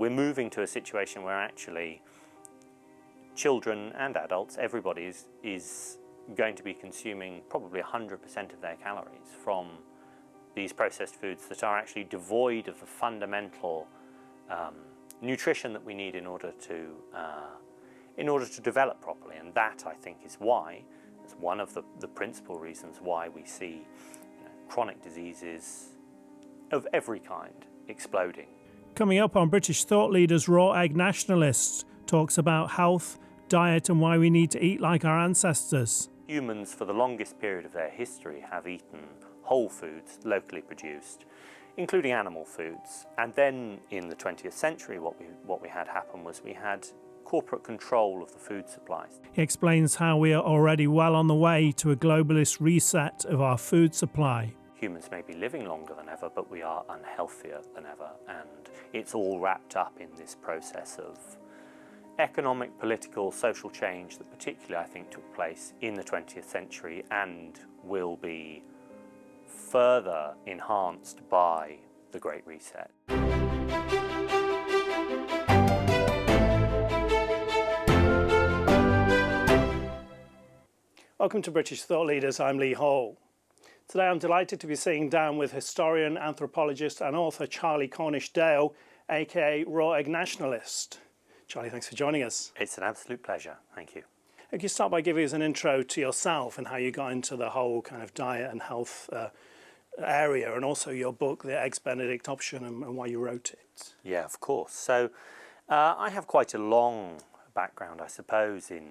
We're moving to a situation where actually children and adults, everybody is going to be consuming probably 100% of their calories from these processed foods that are actually devoid of the fundamental nutrition that we need in order to develop properly. And that, I think, is why, it's one of the principal reasons why we see chronic diseases of every kind exploding. Coming up on British Thought Leaders, Raw Egg Nationalist talks about health, diet and why we need to eat like our ancestors. Humans, for the longest period of their history, have eaten whole foods, locally produced, including animal foods. And then in the 20th century, what we had happen was we had corporate control of the food supplies. He explains how we are already well on the way to a globalist reset of our food supply. Humans may be living longer than ever, but we are unhealthier than ever, and it's all wrapped up in this process of economic, political, social change that particularly, I think, took place in the 20th century and will be further enhanced by the Great Reset. Welcome to British Thought Leaders, I'm Lee Hall. Today I'm delighted to be sitting down with historian, anthropologist and author Charlie Cornish-Dale, aka Raw Egg Nationalist. Charlie, thanks for joining us. It's an absolute pleasure, thank you. Could you start by giving us an intro to yourself and how you got into the whole kind of diet and health area, and also your book, The Eggs Benedict Option, and why you wrote it? Yeah, of course. So I have quite a long background, I suppose, in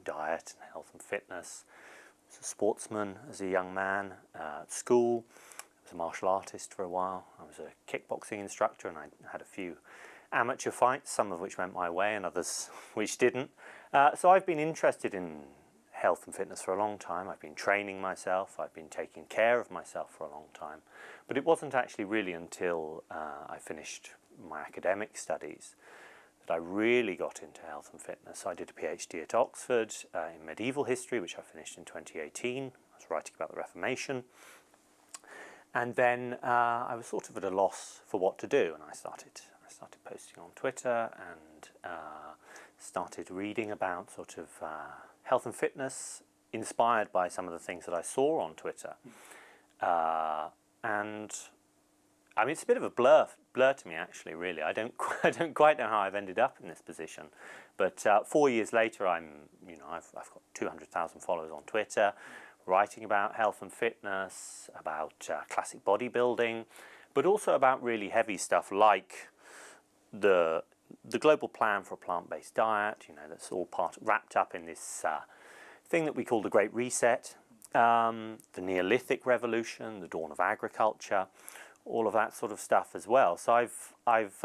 diet and health and fitness. I was a sportsman as a young man at school. I was a martial artist for a while. I was a kickboxing instructor, and I had a few amateur fights, some of which went my way and others which didn't. So I've been interested in health and fitness for a long time. I've been training myself, I've been taking care of myself for a long time. But it wasn't actually really until I finished my academic studies that I really got into health and fitness. So I did a PhD at Oxford in medieval history, which I finished in 2018. I was writing about the Reformation. And then I was sort of at a loss for what to do, and I started posting on Twitter and started reading about sort of health and fitness, inspired by some of the things that I saw on Twitter. And I mean, it's a bit of a blur to me, actually, really. I don't quite know how I've ended up in this position. But 4 years later, I've got 200,000 followers on Twitter, writing about health and fitness, about classic bodybuilding, but also about really heavy stuff like the global plan for a plant-based diet. That's all wrapped up in this thing that we call the Great Reset, the Neolithic Revolution, the dawn of agriculture, all of that sort of stuff as well. So I've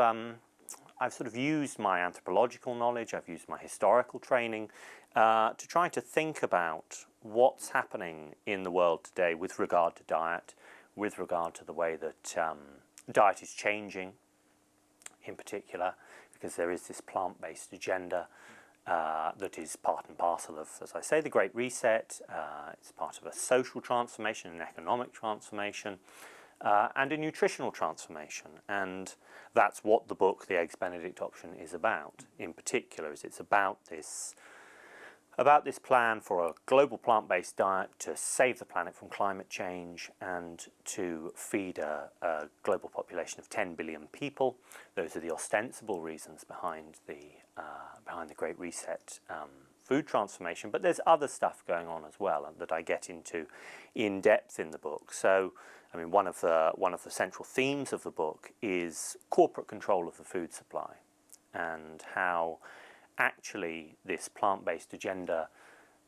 sort of used my anthropological knowledge, I've used my historical training to try to think about what's happening in the world today with regard to diet, with regard to the way that diet is changing in particular, because there is this plant-based agenda that is part and parcel of, as I say, the Great Reset. It's part of a social transformation, an economic transformation, and a nutritional transformation. And that's what the book, The Eggs Benedict Option, is about. In particular, it's about this plan for a global plant-based diet to save the planet from climate change and to feed a global population of 10 billion people. Those are the ostensible reasons behind the Great Reset food transformation. But there's other stuff going on as well that I get into in depth in the book. So, I mean, one of the central themes of the book is corporate control of the food supply, and how actually this plant-based agenda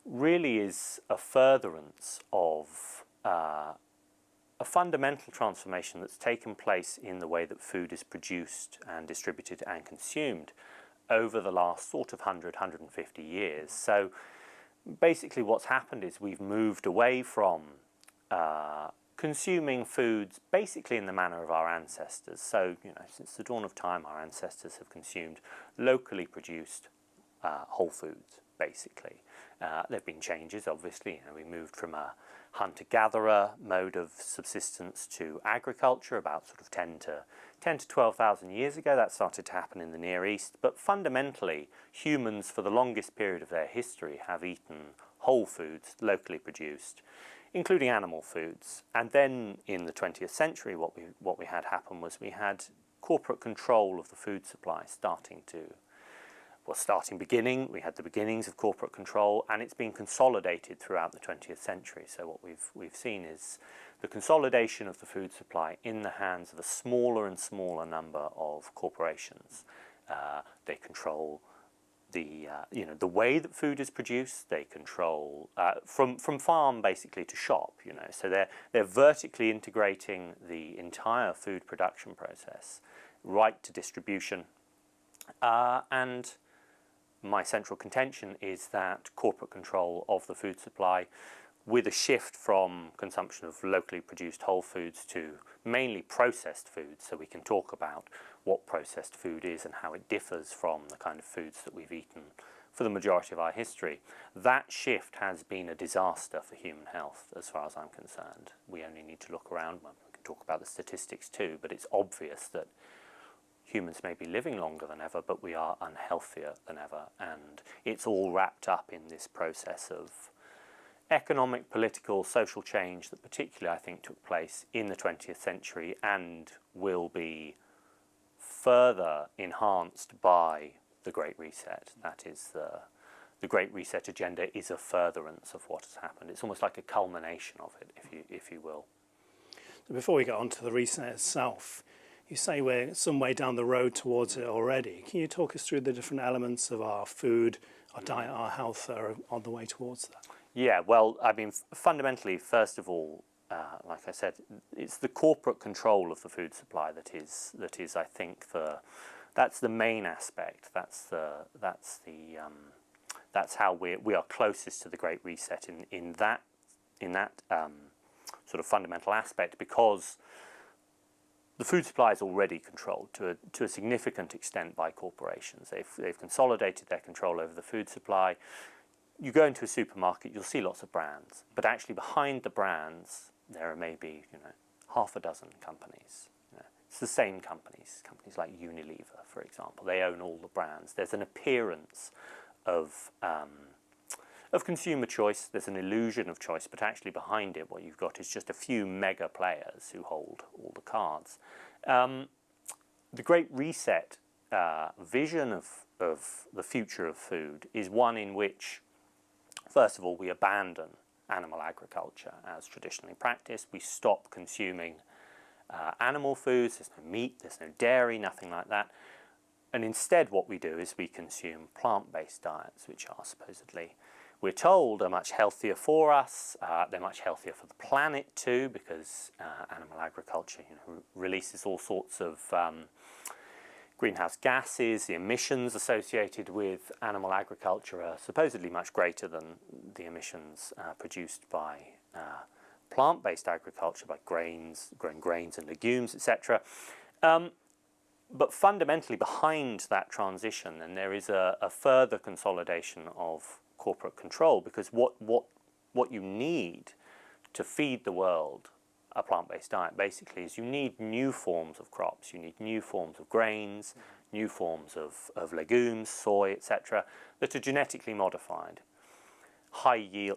really is a furtherance of a fundamental transformation that's taken place in the way that food is produced and distributed and consumed over the last sort of 150 years. So basically what's happened is we've moved away from consuming foods basically in the manner of our ancestors. So, since the dawn of time, our ancestors have consumed locally produced whole foods, basically. There have been changes, obviously. You know, we moved from a hunter-gatherer mode of subsistence to agriculture about sort of 10 to 12,000 years ago. That started to happen in the Near East. But fundamentally, humans, for the longest period of their history, have eaten whole foods, locally produced, including animal foods. And then in the 20th century, what we had happen was we had corporate control of the food supply beginning. We had the beginnings of corporate control, and it's been consolidated throughout the 20th century. So what we've seen is the consolidation of the food supply in the hands of a smaller and smaller number of corporations. They control the way that food is produced. They control from farm basically to shop. So they're vertically integrating the entire food production process right to distribution. And my central contention is that corporate control of the food supply, with a shift from consumption of locally produced whole foods to mainly processed foods, so we can talk about what processed food is and how it differs from the kind of foods that we've eaten for the majority of our history. That shift has been a disaster for human health as far as I'm concerned. We only need to look around. We can talk about the statistics too, but it's obvious that humans may be living longer than ever, but we are unhealthier than ever, and it's all wrapped up in this process of economic, political, social change that particularly I think took place in the 20th century and will be further enhanced by the Great Reset. That is, the Great Reset agenda is a furtherance of what has happened. It's almost like a culmination of it, if you will. Before we get on to the reset itself, you say we're some way down the road towards it already. Can you talk us through the different elements of our food, our diet, our health that are on the way towards that? Yeah, well, I mean, fundamentally, first of all, like I said, it's the corporate control of the food supply that is, I think, that's the main aspect. That's how we are closest to the Great Reset in that sort of fundamental aspect, because the food supply is already controlled to a significant extent by corporations. They've consolidated their control over the food supply. You go into a supermarket, you'll see lots of brands, but actually behind the brands there are maybe half a dozen companies. It's the same companies like Unilever, for example. They own all the brands. There's an appearance of consumer choice. There's an illusion of choice, but actually behind it, what you've got is just a few mega players who hold all the cards. The Great Reset vision of the future of food is one in which, first of all, we abandon animal agriculture as traditionally practiced. We stop consuming animal foods. There's no meat, there's no dairy, nothing like that. And instead what we do is we consume plant-based diets, which are supposedly, we're told, are much healthier for us. They're much healthier for the planet too, because animal agriculture releases all sorts of greenhouse gases. The emissions associated with animal agriculture are supposedly much greater than the emissions produced by plant-based agriculture, by growing grains and legumes, etc. But fundamentally behind that transition, and there is a further consolidation of corporate control, because what you need to feed the world a plant-based diet basically is you need new forms of crops, you need new forms of grains, new forms of legumes, soy, etc., that are genetically modified,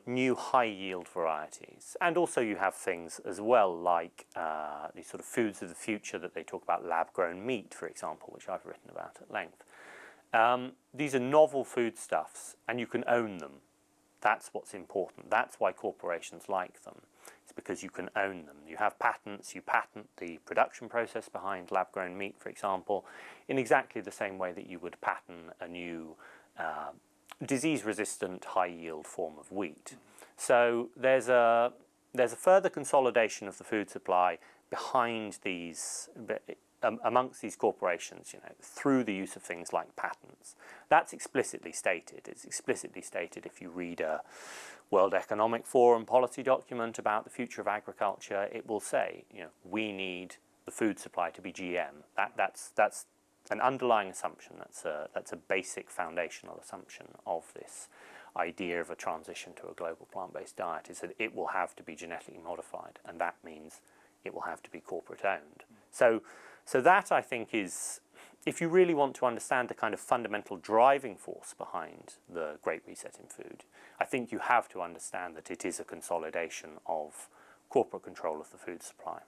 new high-yield varieties. And also you have things as well like these sort of foods of the future that they talk about, lab-grown meat, for example, which I've written about at length. These are novel foodstuffs, and you can own them. That's what's important. That's why corporations like them. It's because you can own them. You have patents. You patent the production process behind lab-grown meat, for example, in exactly the same way that you would patent a new disease-resistant, high-yield form of wheat. So there's a further consolidation of the food supply behind these, amongst these corporations, through the use of things like patents. That's explicitly stated. It's explicitly stated if you read a World Economic Forum policy document about the future of agriculture. It will say, we need the food supply to be GM. That's an underlying assumption, that's a basic foundational assumption of this idea of a transition to a global plant-based diet, is that it will have to be genetically modified, and that means it will have to be corporate owned. So that, I think, is, if you really want to understand the kind of fundamental driving force behind the Great Reset in food, I think you have to understand that it is a consolidation of corporate control of the food supply.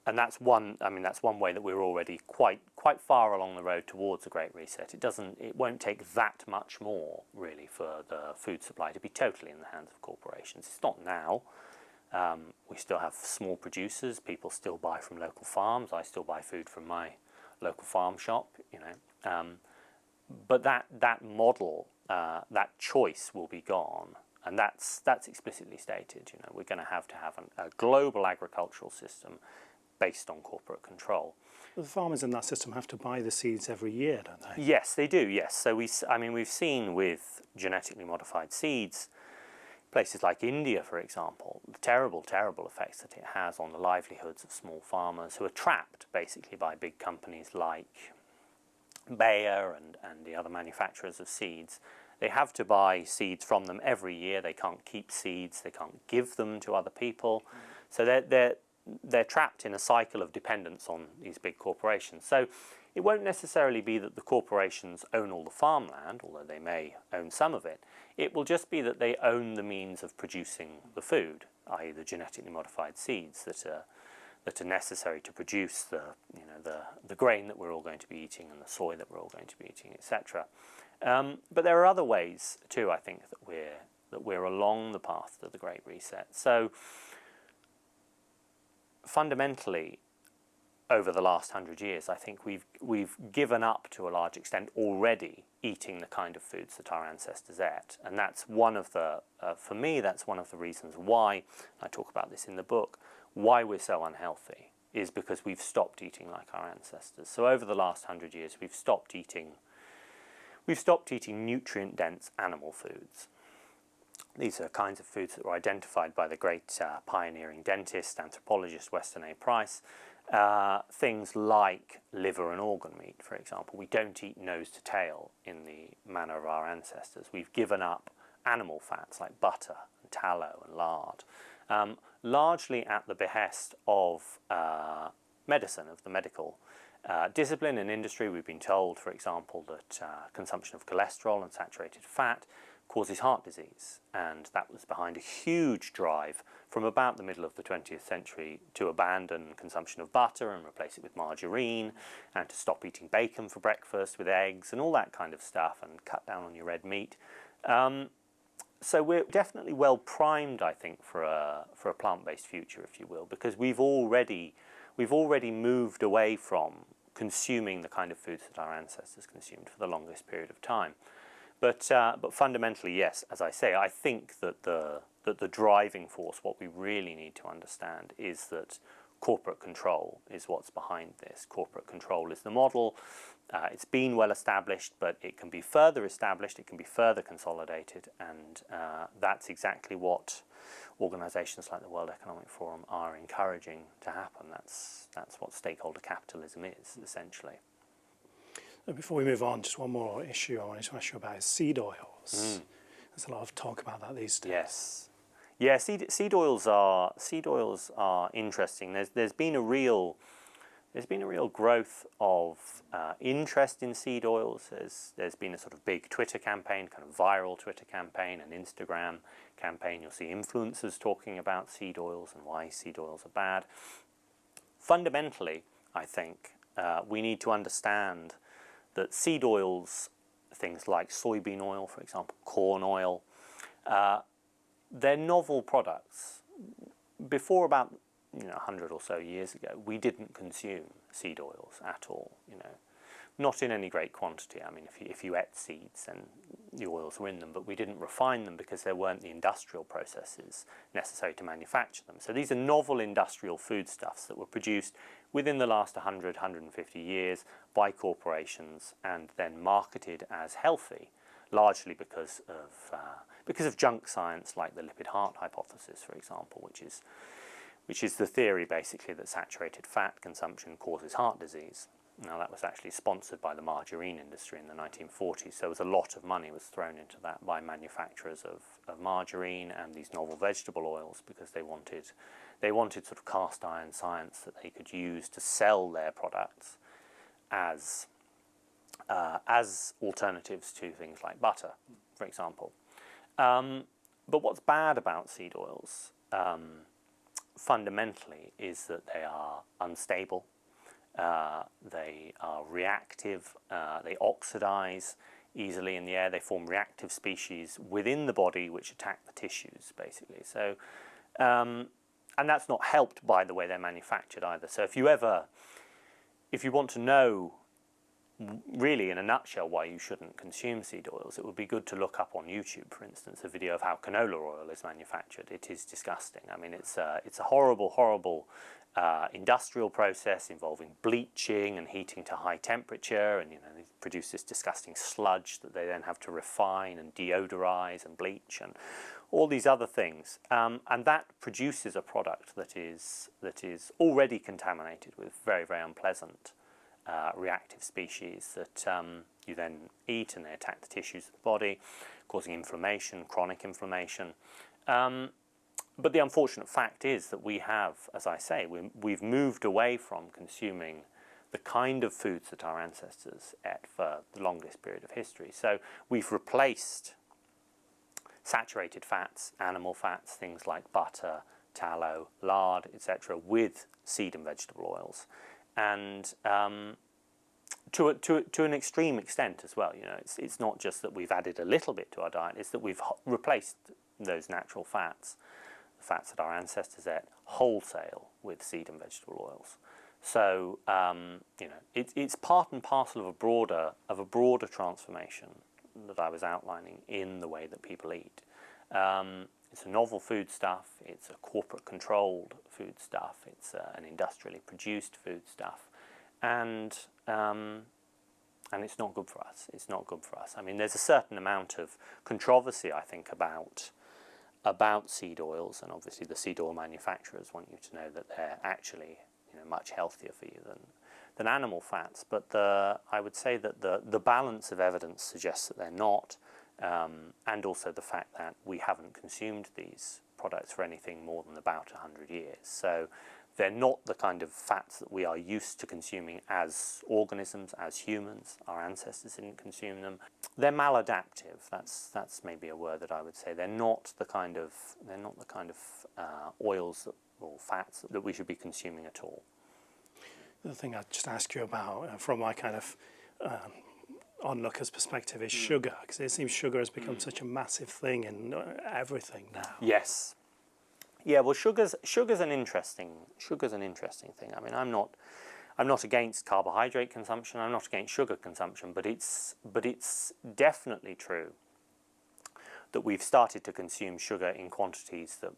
And that's one way that we're already quite far along the road towards a Great Reset. It won't take that much more, really, for the food supply to be totally in the hands of corporations. It's not now. We still have small producers. People still buy from local farms. I still buy food from my local farm shop, you know. But that model, that choice will be gone, and that's explicitly stated. You know, we're going to have a global agricultural system based on corporate control. The farmers in that system have to buy the seeds every year, don't they? Yes, they do. Yes. So we've seen with genetically modified seeds, places like India, for example, the terrible effects that it has on the livelihoods of small farmers who are trapped basically by big companies like Bayer and the other manufacturers of seeds. They have to buy seeds from them every year. They can't keep seeds. They can't give them to other people. So they're trapped in a cycle of dependence on these big corporations. So it won't necessarily be that the corporations own all the farmland, although they may own some of it. It will just be that they own the means of producing the food, i.e. the genetically modified seeds that are necessary to produce the grain that we're all going to be eating and the soy that we're all going to be eating, etc. But there are other ways too, I think, that we're along the path to the Great Reset. So fundamentally, over the last 100 years, I think we've given up to a large extent already eating the kind of foods that our ancestors ate, and that's one of the, for me, that's one of the reasons why, I talk about this in the book, why we're so unhealthy, is because we've stopped eating like our ancestors. So over the last 100 years, we've stopped eating nutrient-dense animal foods. These are kinds of foods that were identified by the great pioneering dentist, anthropologist Weston A. Price. Things like liver and organ meat, for example. We don't eat nose to tail in the manner of our ancestors. We've given up animal fats like butter and tallow and lard, largely at the behest of medicine, of the medical discipline and industry. We've been told, for example, that consumption of cholesterol and saturated fat causes heart disease, and that was behind a huge drive from about the middle of the 20th century to abandon consumption of butter and replace it with margarine, and to stop eating bacon for breakfast with eggs and all that kind of stuff, and cut down on your red meat. So we're definitely well primed, I think, for a plant-based future, if you will, because we've already moved away from consuming the kind of foods that our ancestors consumed for the longest period of time. But fundamentally, yes, as I say, I think that the driving force, what we really need to understand, is that corporate control is what's behind this. Corporate control is the model. It's been well established, but it can be further established, it can be further consolidated, and that's exactly what organisations like the World Economic Forum are encouraging to happen. That's what stakeholder capitalism is, essentially. Before we move on, just one more issue I wanted to ask you about is seed oils. There's a lot of talk about that these days. Yes, yeah. Seed oils are interesting. There's been a real growth of interest in seed oils. There's been a sort of big Twitter campaign, kind of viral Twitter campaign, an Instagram campaign. You'll see influencers talking about seed oils and why seed oils are bad. Fundamentally, I think we need to understand that seed oils, things like soybean oil, for example, corn oil, they're novel products. Before about 100 or so years ago, we didn't consume seed oils at all. Not in any great quantity. I mean, if you ate seeds, then the oils were in them, but we didn't refine them because there weren't the industrial processes necessary to manufacture them. So these are novel industrial foodstuffs that were produced within the last 100, 150 years by corporations and then marketed as healthy, largely because of junk science like the lipid heart hypothesis, for example, which is the theory basically that saturated fat consumption causes heart disease. Now that was actually sponsored by the margarine industry in the 1940s, so a lot of money was thrown into that by manufacturers of margarine and these novel vegetable oils, because they wanted sort of cast iron science that they could use to sell their products as alternatives to things like butter, for example. But what's bad about seed oils fundamentally is that they are unstable. They are reactive, they oxidize easily in the air, they form reactive species within the body which attack the tissues, basically. So, and that's not helped by the way they're manufactured either. So if you want to know really in a nutshell why you shouldn't consume seed oils, it would be good to look up on YouTube, for instance, a video of how canola oil is manufactured. It is disgusting. I mean, it's a horrible industrial process involving bleaching and heating to high temperature, and they produce this disgusting sludge that they then have to refine and deodorize and bleach and all these other things, and that produces a product that is already contaminated with very, very unpleasant reactive species that you then eat, and they attack the tissues of the body, causing inflammation, chronic inflammation. But the unfortunate fact is that we have, as I say, we've moved away from consuming the kind of foods that our ancestors ate for the longest period of history. So we've replaced saturated fats, animal fats, things like butter, tallow, lard, etc., with seed and vegetable oils. And to an extreme extent as well. It's not just that we've added a little bit to our diet, it's that we've replaced those natural fats, the fats that our ancestors ate, wholesale with seed and vegetable oils. So it's part and parcel of a broader transformation that I was outlining in the way that people eat. It's a novel foodstuff, it's a corporate controlled foodstuff, it's an industrially produced foodstuff, and it's not good for us. It's not good for us. I mean, there's a certain amount of controversy, I think, about seed oils, and obviously the seed oil manufacturers want you to know that they're actually much healthier for you than animal fats. But I would say that the balance of evidence suggests that they're not, and also the fact that we haven't consumed these products for anything more than about 100 years. So they're not the kind of fats that we are used to consuming as organisms, as humans. Our ancestors didn't consume them. They're maladaptive. That's maybe a word that I would say. They're not the kind of oils or fats that we should be consuming at all. The thing I'd just ask you about, from my kind of onlooker's perspective, is sugar, because it seems sugar has become such a massive thing in everything now. Yes. Yeah. Well, sugar's an interesting thing. I mean, I'm not against carbohydrate consumption. I'm not against sugar consumption, but it's definitely true that we've started to consume sugar in quantities that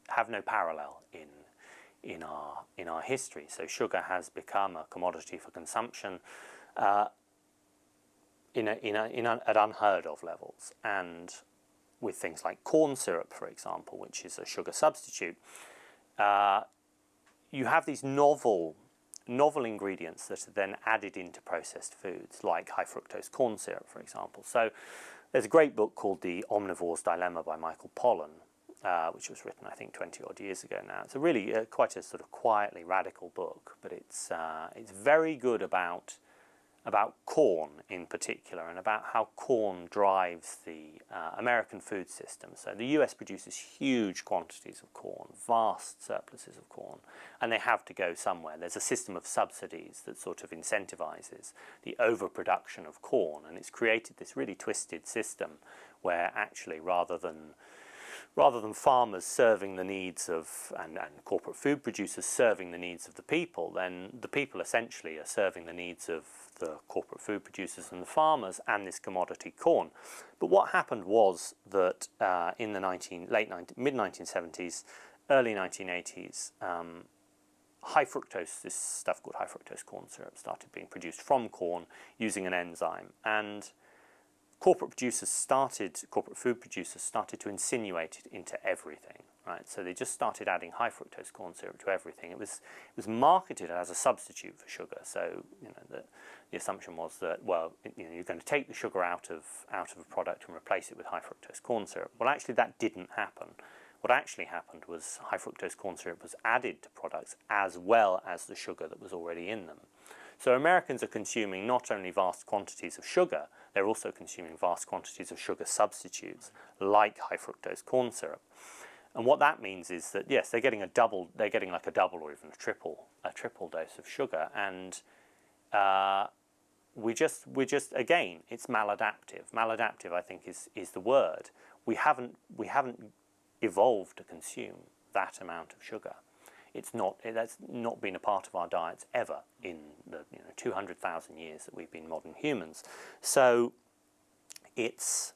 have no parallel in our history. So sugar has become a commodity for consumption at unheard of levels, and with things like corn syrup, for example, which is a sugar substitute, you have these novel ingredients that are then added into processed foods, like high fructose corn syrup, for example. So there's a great book called The Omnivore's Dilemma by Michael Pollan, which was written, I think, 20 odd years ago now. It's a really quite a sort of quietly radical book, but it's very good about corn in particular, and about how corn drives the American food system. So the US produces huge quantities of corn, vast surpluses of corn, and they have to go somewhere. There's a system of subsidies that sort of incentivizes the overproduction of corn, and it's created this really twisted system where actually rather than farmers serving the needs of, and corporate food producers serving the needs of the people, then the people essentially are serving the needs of the corporate food producers and the farmers and this commodity corn. But what happened was that in the mid-1970s, early 1980s, this stuff called high fructose corn syrup started being produced from corn using an enzyme, and corporate food producers started to insinuate it into everything, right? So they just started adding high fructose corn syrup to everything. It was marketed as a substitute for sugar. So the assumption was that, well, you're going to take the sugar out of a product and replace it with high fructose corn syrup. Well, actually, that didn't happen. What actually happened was high fructose corn syrup was added to products as well as the sugar that was already in them. So Americans are consuming not only vast quantities of sugar, they're also consuming vast quantities of sugar substitutes like high fructose corn syrup. And what that means is that, yes, they're getting like a double or even a triple dose of sugar, and we just again, it's maladaptive. Maladaptive, I think, is the word. We haven't evolved to consume that amount of sugar. That's not been a part of our diets ever in the 200,000 years that we've been modern humans. So it's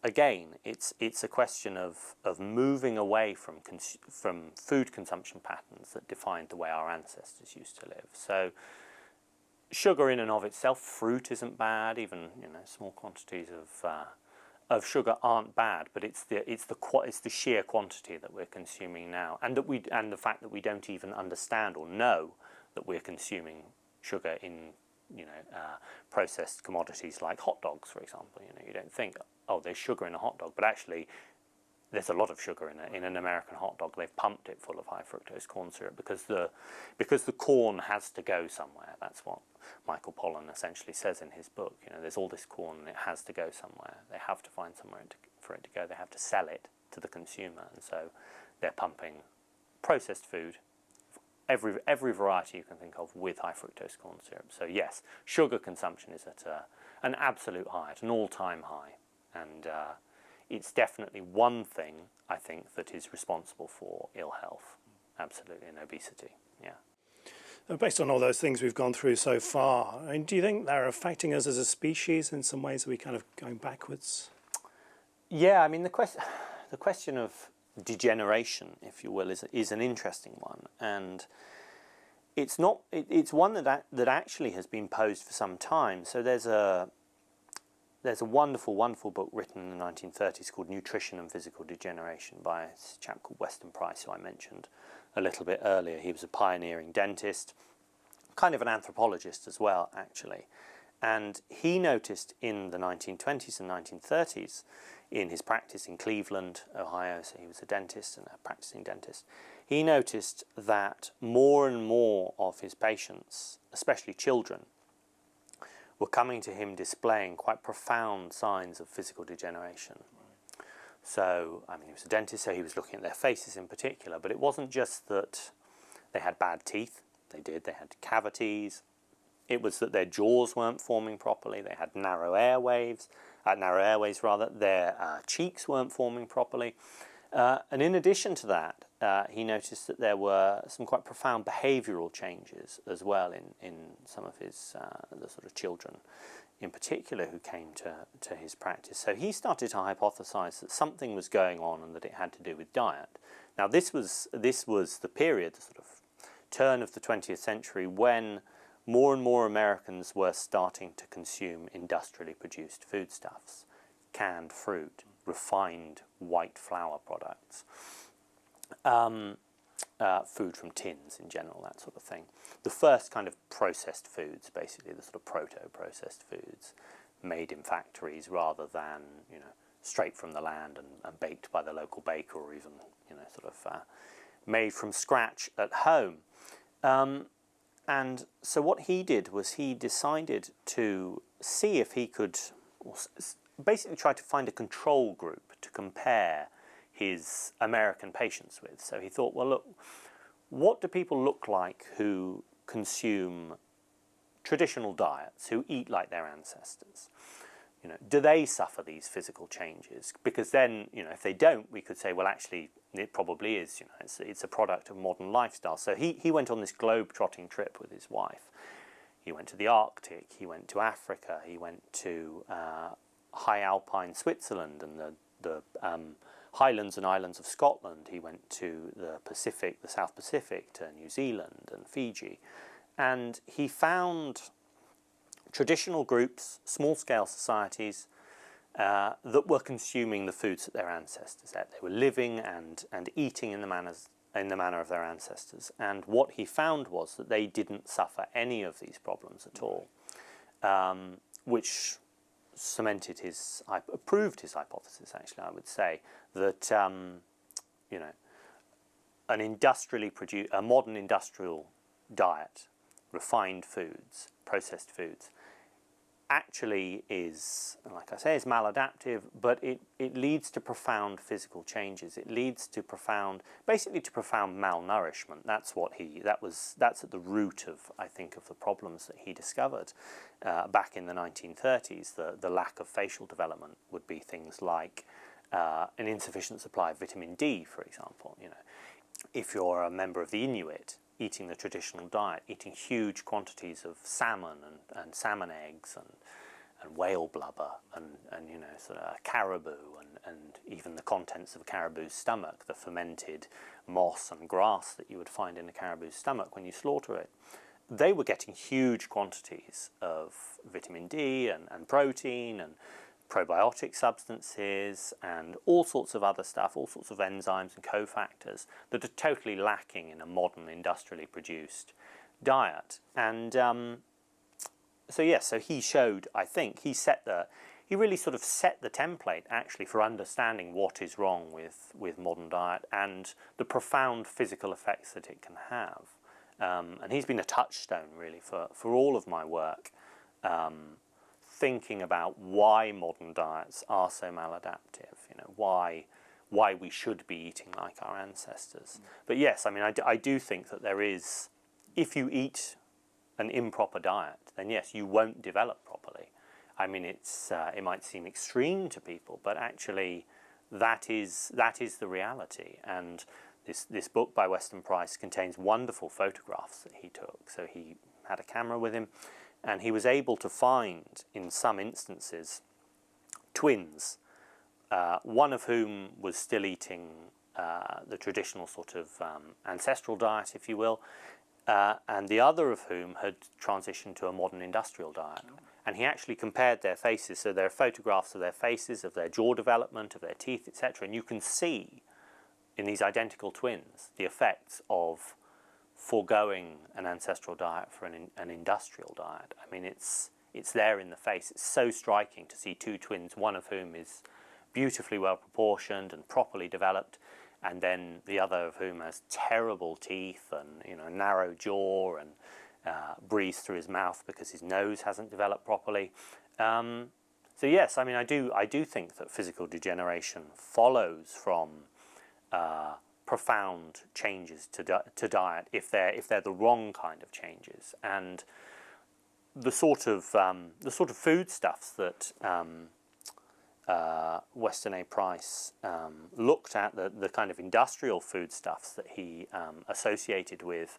a question of moving away from food consumption patterns that defined the way our ancestors used to live. So sugar in and of itself, fruit isn't bad. Even small quantities of sugar aren't bad, but it's the sheer quantity that we're consuming now, and the fact that we don't even understand or know that we're consuming sugar in processed commodities like hot dogs, for example. You don't think, oh, there's sugar in a hot dog, but actually there's a lot of sugar in an American hot dog. They've pumped it full of high fructose corn syrup because the corn has to go somewhere. That's what Michael Pollan essentially says in his book. There's all this corn and it has to go somewhere. They have to find somewhere for it to go. They have to sell it to the consumer, and so they're pumping processed food, every variety you can think of, with high fructose corn syrup. So yes, sugar consumption is at an absolute high, at an all-time high, and it's definitely one thing, I think, that is responsible for ill health, absolutely, and obesity, yeah. Based on all those things we've gone through so far, do you think they're affecting us as a species in some ways? Are we kind of going backwards? Yeah, I mean, the question of degeneration, if you will, is an interesting one, and it's one that actually has been posed for some time. So there's a wonderful book written in the 1930s called Nutrition and Physical Degeneration by a chap called Weston Price, who I mentioned a little bit earlier. He was a pioneering dentist, kind of an anthropologist as well, actually. And he noticed in the 1920s and 1930s, in his practice in Cleveland, Ohio, so he was a dentist and a practicing dentist, he noticed that more and more of his patients, especially children, were coming to him displaying quite profound signs of physical degeneration. So, I mean, he was a dentist, so he was looking at their faces in particular, but it wasn't just that they had bad teeth. They had cavities. It was that their jaws weren't forming properly. They had narrow airways, their cheeks weren't forming properly. And in addition to that, he noticed that there were some quite profound behavioural changes as well in some of his the sort of children in particular who came to his practice. So he started to hypothesize that something was going on and that it had to do with diet. Now this was the period, the sort of turn of the 20th century, when more and more Americans were starting to consume industrially produced foodstuffs, canned fruit, refined white flour products, food from tins in general, that sort of thing. The first kind of processed foods, basically the sort of proto-processed foods, made in factories rather than straight from the land and baked by the local baker, or even made from scratch at home. And so what he did was he decided to see if he could basically try to find a control group to compare his American patients with. So he thought, well, look, what do people look like who consume traditional diets, who eat like their ancestors? Do they suffer these physical changes? Because then, if they don't, we could say, well, actually, it probably is. It's a product of modern lifestyle. So he went on this globe-trotting trip with his wife. He went to the Arctic. He went to Africa. He went to high alpine Switzerland and the highlands and islands of Scotland. He went to the Pacific, the South Pacific, to New Zealand and Fiji, and he found traditional groups, small-scale societies, that were consuming the foods that their ancestors ate. They were living and eating in the manner of their ancestors. And what he found was that they didn't suffer any of these problems at all, which cemented proved his hypothesis, actually, I would say, that, you know, a modern industrial diet, refined foods, processed foods, actually is, like I say, is maladaptive, but it leads to profound physical changes. It leads to basically to profound malnourishment. That's at the root of, I think, of the problems that he discovered back in the 1930s. The lack of facial development would be things like an insufficient supply of vitamin D, for example. You know, if you're a member of the Inuit, eating the traditional diet, eating huge quantities of salmon and salmon eggs and whale blubber and you know, sort of caribou and even the contents of a caribou's stomach, the fermented moss and grass that you would find in a caribou's stomach when you slaughter it. They were getting huge quantities of vitamin D and protein and probiotic substances and all sorts of other stuff, all sorts of enzymes and cofactors that are totally lacking in a modern industrially produced diet. And so yes, so he showed, I think, he really sort of set the template actually for understanding what is wrong with modern diet and the profound physical effects that it can have. And he's been a touchstone really for all of my work, thinking about why modern diets are so maladaptive, you know, why we should be eating like our ancestors. But yes, I mean, I do think that there is, if you eat an improper diet, then yes, you won't develop properly. I mean, it might seem extreme to people, but actually that is the reality. And this book by Weston Price contains wonderful photographs that he took. So he had a camera with him, and he was able to find, in some instances, twins, one of whom was still eating the traditional sort of ancestral diet, if you will, and the other of whom had transitioned to a modern industrial diet. And he actually compared their faces, so there are photographs of their faces, of their jaw development, of their teeth, etc. And you can see in these identical twins the effects of foregoing an ancestral diet for an industrial diet. I mean, it's there in the face. It's so striking to see two twins, one of whom is beautifully well proportioned and properly developed, and then the other of whom has terrible teeth and, you know, narrow jaw and breathes through his mouth because his nose hasn't developed properly. So yes, I mean, I do think that physical degeneration follows from profound changes to diet if they're the wrong kind of changes, and the sort of foodstuffs that Weston A. Price looked at, the kind of industrial foodstuffs that he associated with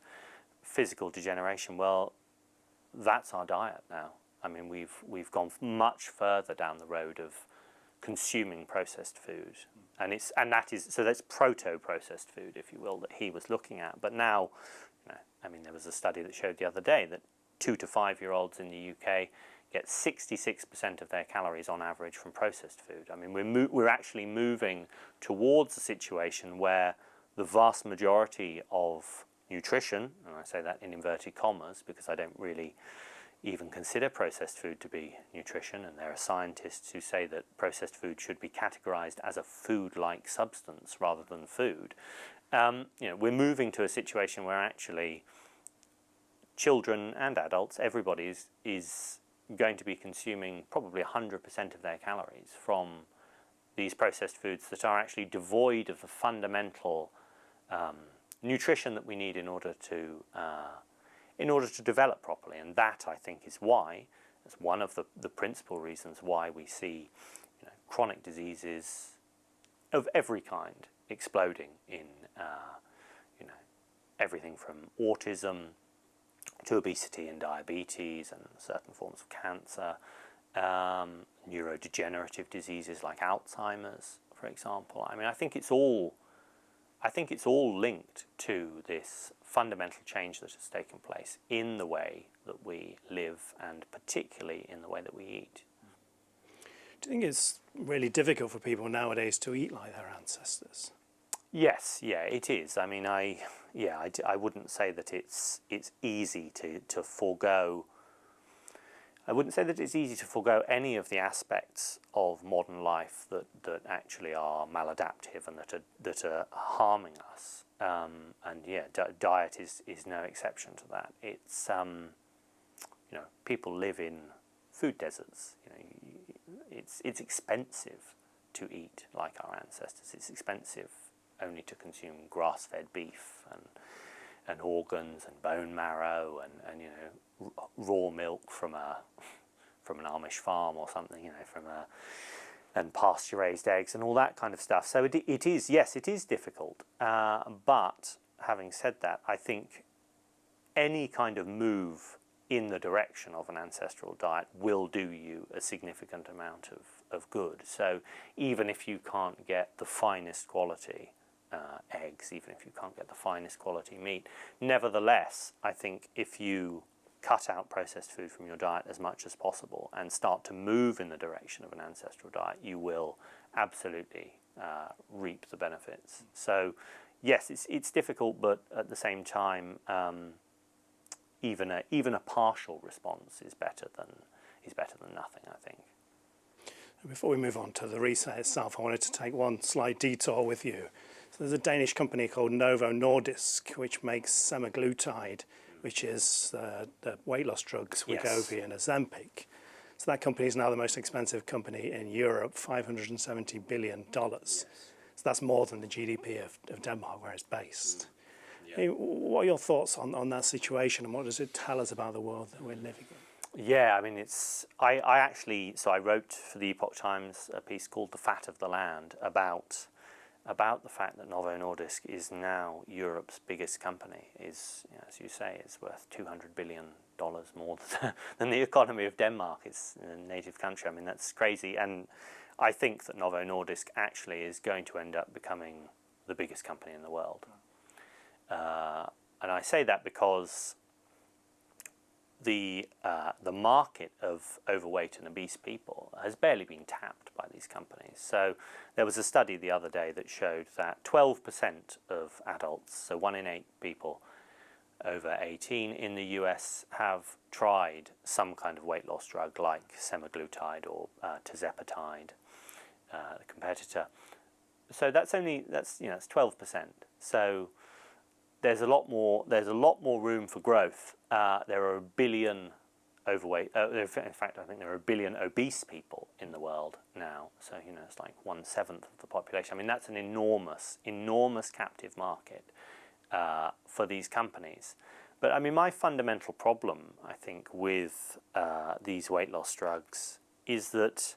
physical degeneration. Well, that's our diet now. I mean, we've gone much further down the road of consuming processed food. And that's proto-processed food, if you will, that he was looking at. But now, you know, I mean, there was a study that showed the other day that 2 to 5 year olds in the UK get 66% of their calories on average from processed food. I mean, we're actually moving towards a situation where the vast majority of nutrition, and I say that in inverted commas because I don't really even consider processed food to be nutrition, and there are scientists who say that processed food should be categorized as a food-like substance rather than food. You know, we're moving to a situation where actually children and adults, everybody is going to be consuming probably 100% of their calories from these processed foods that are actually devoid of the fundamental nutrition that we need in order to develop properly. And that, I think, is why, it's one of the principal reasons why we see, you know, chronic diseases of every kind exploding in, you know, everything from autism to obesity and diabetes and certain forms of cancer, neurodegenerative diseases like Alzheimer's, for example. I mean, I think it's all linked to this fundamental change that has taken place in the way that we live and particularly in the way that we eat. Do you think it's really difficult for people nowadays to eat like their ancestors? Yes, yeah, it is. I mean, I wouldn't say that it's easy to forego. I wouldn't say that it's easy to forego any of the aspects of modern life that actually are maladaptive and that are harming us. And yeah, diet is no exception to that. It's you know, people live in food deserts. You know, it's expensive to eat like our ancestors. It's expensive only to consume grass-fed beef and organs and bone marrow and you know, raw milk from an Amish farm or something, you know, and pasture-raised eggs and all that kind of stuff. So it is, yes, it is difficult. But having said that, I think any kind of move in the direction of an ancestral diet will do you a significant amount of good. So even if you can't get the finest quality eggs, even if you can't get the finest quality meat, nevertheless, I think if you cut out processed food from your diet as much as possible and start to move in the direction of an ancestral diet, you will absolutely reap the benefits. So yes, it's difficult, but at the same time, even a partial response is better than nothing, I think. Before we move on to the reset itself, I wanted to take one slight detour with you. So there's a Danish company called Novo Nordisk which makes semaglutide, which is the weight loss drugs Wegovy and Ozempic. So that company is now the most expensive company in Europe, $570 billion. Yes. So that's more than the GDP of Denmark, where it's based. Yeah. I mean, what are your thoughts on that situation, and what does it tell us about the world that we're living in? Yeah, I mean, I actually, so I wrote for the Epoch Times a piece called "The Fat of the Land" about the fact that Novo Nordisk is now Europe's biggest company. Is, you know, as you say, it's worth $200 billion more than the economy of Denmark. It's a native country. I mean, that's crazy. And I think that Novo Nordisk actually is going to end up becoming the biggest company in the world. And I say that because the market of overweight and obese people has barely been tapped by these companies. So there was a study the other day that showed that 12% of adults, so 1 in 8 people over 18 in the US, have tried some kind of weight loss drug like semaglutide or tirzepatide, the competitor. So that's 12%. So there's a lot more room for growth. There are 1 billion overweight. In fact, I think there are 1 billion obese people in the world now. So you know, it's like 1/7 of the population. I mean, that's an enormous captive market for these companies. But I mean, my fundamental problem, I think, with these weight loss drugs is that,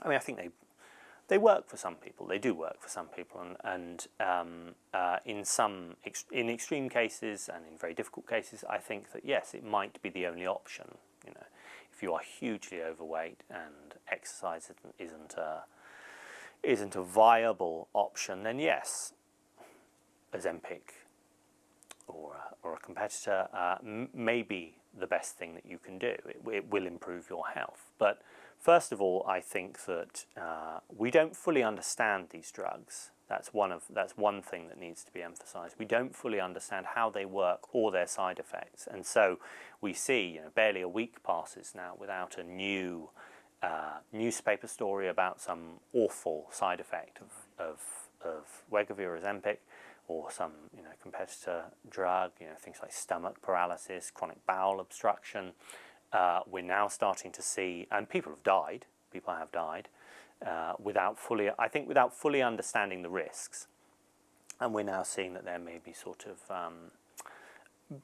I mean, I think they work for some people. They do work for some people, and in extreme cases and in very difficult cases, I think that yes, it might be the only option. You know, if you are hugely overweight and exercise isn't a viable option, then yes, Ozempic or a competitor may be the best thing that you can do. It will improve your health, but first of all, I think that we don't fully understand these drugs. That's one thing that needs to be emphasised. We don't fully understand how they work or their side effects, and so we see, you know, barely a week passes now without a new newspaper story about some awful side effect of Wegovy or Ozempic, or some, you know, competitor drug. You know, things like stomach paralysis, chronic bowel obstruction. We're now starting to see, and people have died, without fully understanding the risks. And we're now seeing that there may be sort of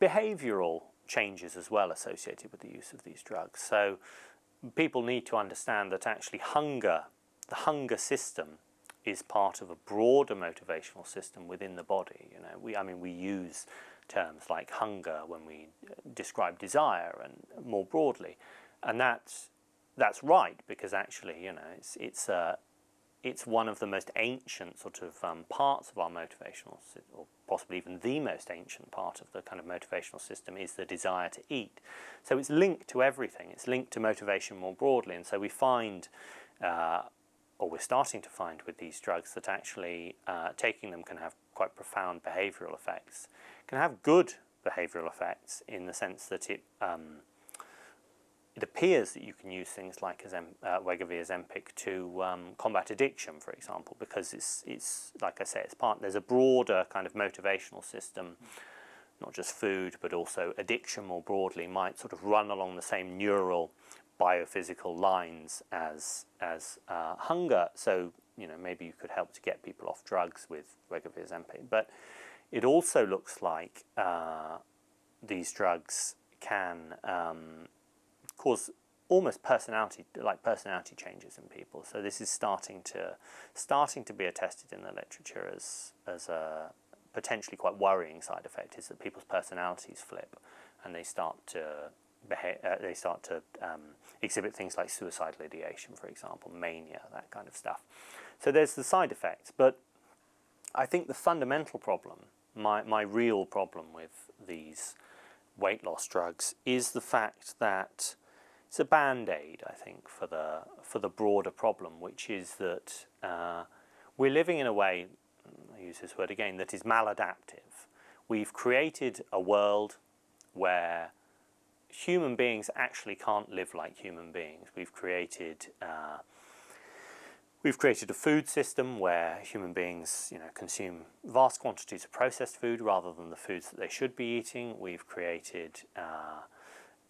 behavioural changes as well associated with the use of these drugs. So people need to understand that actually the hunger system is part of a broader motivational system within the body. You know, we use terms like hunger when we describe desire and more broadly, and that's right, because actually, you know, it's one of the most ancient sort of parts of our motivational, or possibly even the most ancient part of the kind of motivational system, is the desire to eat. So it's linked to everything. It's linked to motivation more broadly, and so we find, or we're starting to find with these drugs, that actually taking them can have quite profound behavioural effects. It can have good behavioural effects in the sense that it appears that you can use things like Wegovy Ozempic to combat addiction, for example, because it's like I say, there's a broader kind of motivational system, not just food, but also addiction more broadly might sort of run along the same neural biophysical lines as hunger. So, you know, maybe you could help to get people off drugs with Wegovy Ozempic. But it also looks like these drugs can cause almost personality changes in people. So this is starting to be attested in the literature as a potentially quite worrying side effect, is that people's personalities flip and they start to exhibit things like suicidal ideation, for example, mania, that kind of stuff. So there's the side effects, but I think the fundamental problem, my real problem with these weight loss drugs, is the fact that it's a band-aid, I think, for the broader problem, which is that we're living in a way, I use this word again, that is maladaptive. We've created a world where human beings actually can't live like human beings. We've created a food system where human beings, you know, consume vast quantities of processed food rather than the foods that they should be eating. We've created a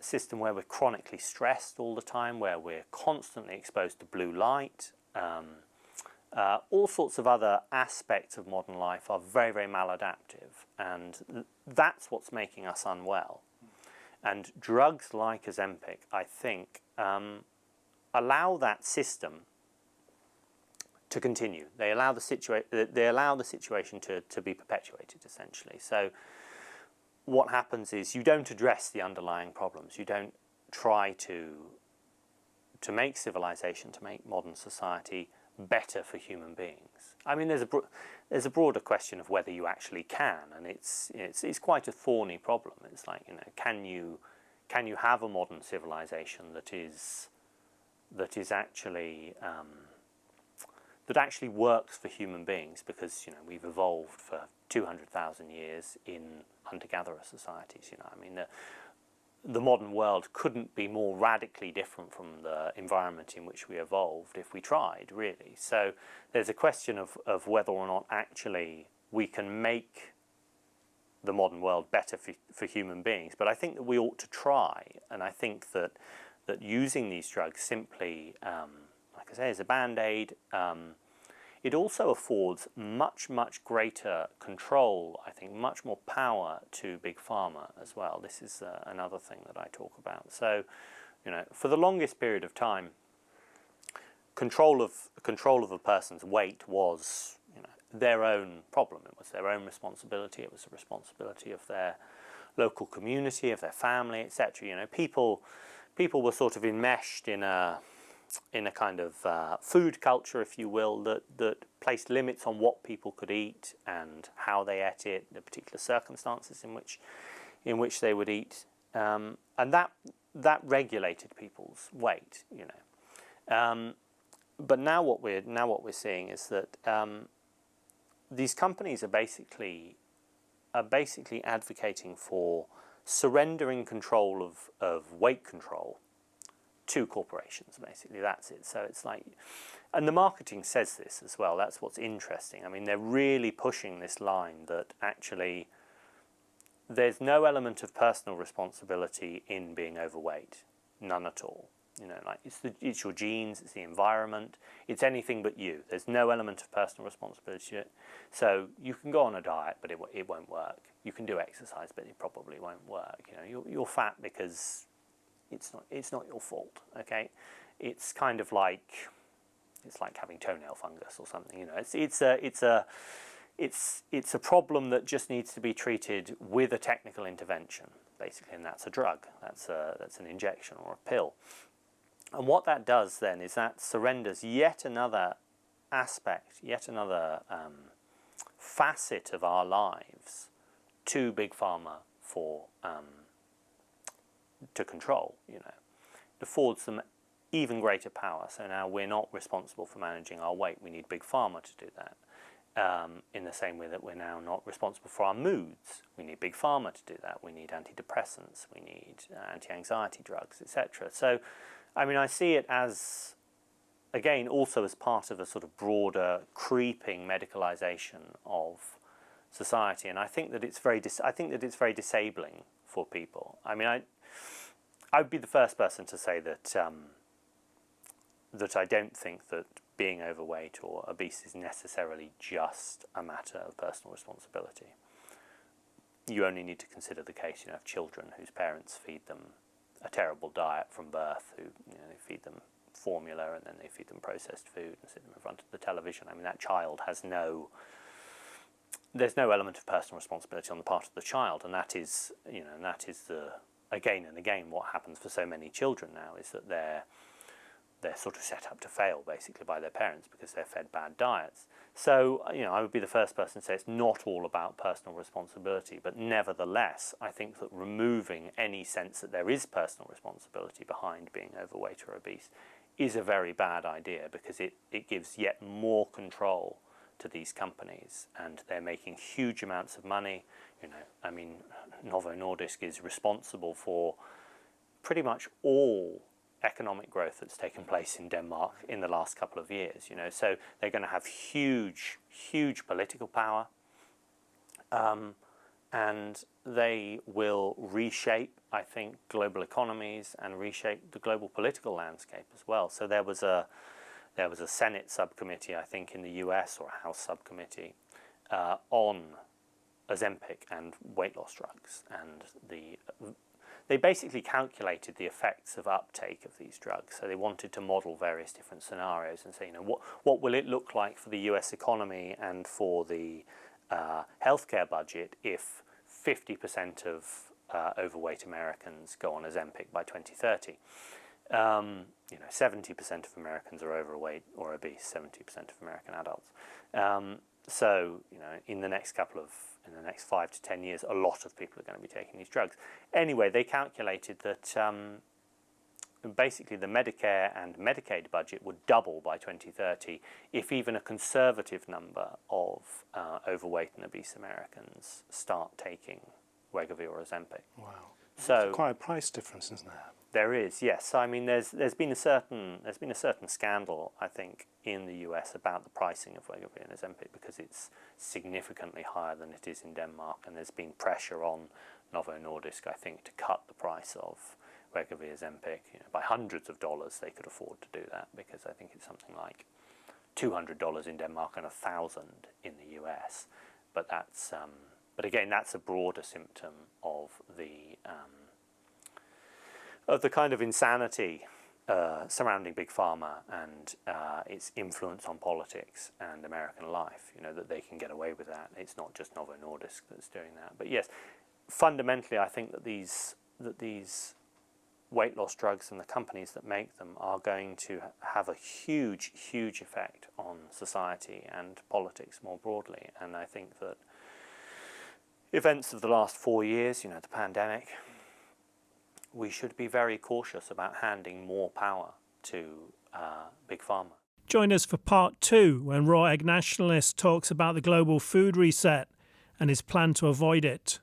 system where we're chronically stressed all the time, where we're constantly exposed to blue light. All sorts of other aspects of modern life are very, very maladaptive, and that's what's making us unwell. And drugs like Ozempic, I think, allow that system to continue. They allow the situation to be perpetuated, essentially. So what happens is you don't address the underlying problems. You don't try to make civilization, to make modern society better for human beings. I mean, there's a broader question of whether you actually can, and it's quite a thorny problem. It's like, you know, can you have a modern civilization that actually works for human beings? Because, you know, we've evolved for 200,000 years in hunter-gatherer societies. You know, I mean, the modern world couldn't be more radically different from the environment in which we evolved if we tried, really. So there's a question of whether or not actually we can make the modern world better for human beings. But I think that we ought to try, and I think that using these drugs simply, like I say, as a band-aid, it also affords much, much greater control, I think, much more power to Big Pharma as well. This is another thing that I talk about. So, you know, for the longest period of time, control of a person's weight was, you know, their own problem. It was their own responsibility. It was the responsibility of their local community, of their family, etc. You know, people were sort of enmeshed in a kind of food culture, if you will, that placed limits on what people could eat and how they ate it, the particular circumstances in which they would eat, and that regulated people's weight, you know. But now what we're seeing is that these companies are basically advocating for surrendering control of weight control to corporations, basically. That's it. So it's like, and the marketing says this as well. That's what's interesting. I mean, they're really pushing this line that actually there's no element of personal responsibility in being overweight, none at all. You know, like it's your genes, it's the environment, it's anything but you. There's no element of personal responsibility. So you can go on a diet, but it won't work. You can do exercise, but it probably won't work. You know, you're fat because it's not your fault, okay? It's kind of like having toenail fungus or something. You know, it's a problem that just needs to be treated with a technical intervention, basically, and that's a drug. That's an injection or a pill. And what that does then is that surrenders yet another aspect, yet another facet of our lives to big pharma for to control. It affords them even greater power. So now we're not responsible for managing our weight. We need big pharma to do that. In the same way that we're now not responsible for our moods. We need big pharma to do that. We need antidepressants. We need anti-anxiety drugs, etc. So, I see it as, again, also as part of a sort of broader creeping medicalization of society, and I think that it's very disabling for people. I would be the first person to say that that I don't think that being overweight or obese is necessarily just a matter of personal responsibility. You only need to consider the case. You have children whose parents feed them a terrible diet from birth, who they feed them formula and then they feed them processed food and sit them in front of the television. That child has there's no element of personal responsibility on the part of the child, and that is the again and again what happens for so many children now, is that they're sort of set up to fail basically by their parents because they're fed bad diets. So I would be the first person to say it's not all about personal responsibility, but nevertheless I think that removing any sense that there is personal responsibility behind being overweight or obese is a very bad idea, because it gives yet more control to these companies, and they're making huge amounts of money. Novo Nordisk is responsible for pretty much all economic growth that's taken place in Denmark in the last couple of years. So they're going to have huge political power, and they will reshape, I think, global economies and reshape the global political landscape as well. So there was a Senate subcommittee, I think, in the US, or a House subcommittee on Ozempic and weight loss drugs, and they basically calculated the effects of uptake of these drugs. So they wanted to model various different scenarios and say, what will it look like for the US economy and for the healthcare budget if 50% of overweight Americans go on Ozempic by 2030. 70% of Americans are overweight or obese, 70% of American adults. So, in the next 5 to 10 years, a lot of people are going to be taking these drugs. Anyway, they calculated that basically the Medicare and Medicaid budget would double by 2030 if even a conservative number of overweight and obese Americans start taking Wegovy or Ozempic. Wow. So there's quite a price difference, isn't there? There is, yes. There's been a certain scandal, I think, in the US about the pricing of Wegovy and Ozempic, because it's significantly higher than it is in Denmark, and there's been pressure on Novo Nordisk, I think, to cut the price of Wegovy Ozempic by hundreds of dollars. They could afford to do that, because I think it's something like $200 in Denmark and $1,000 in the US. But that's but again, that's a broader symptom of the kind of insanity surrounding Big Pharma and its influence on politics and American life, that they can get away with that. It's not just Novo Nordisk that's doing that. But yes, fundamentally, I think that these weight loss drugs and the companies that make them are going to have a huge effect on society and politics more broadly. And I think that events of the last 4 years, the pandemic, we should be very cautious about handing more power to Big Pharma. Join us for part 2, when Raw Egg Nationalist talks about the global food reset and his plan to avoid it.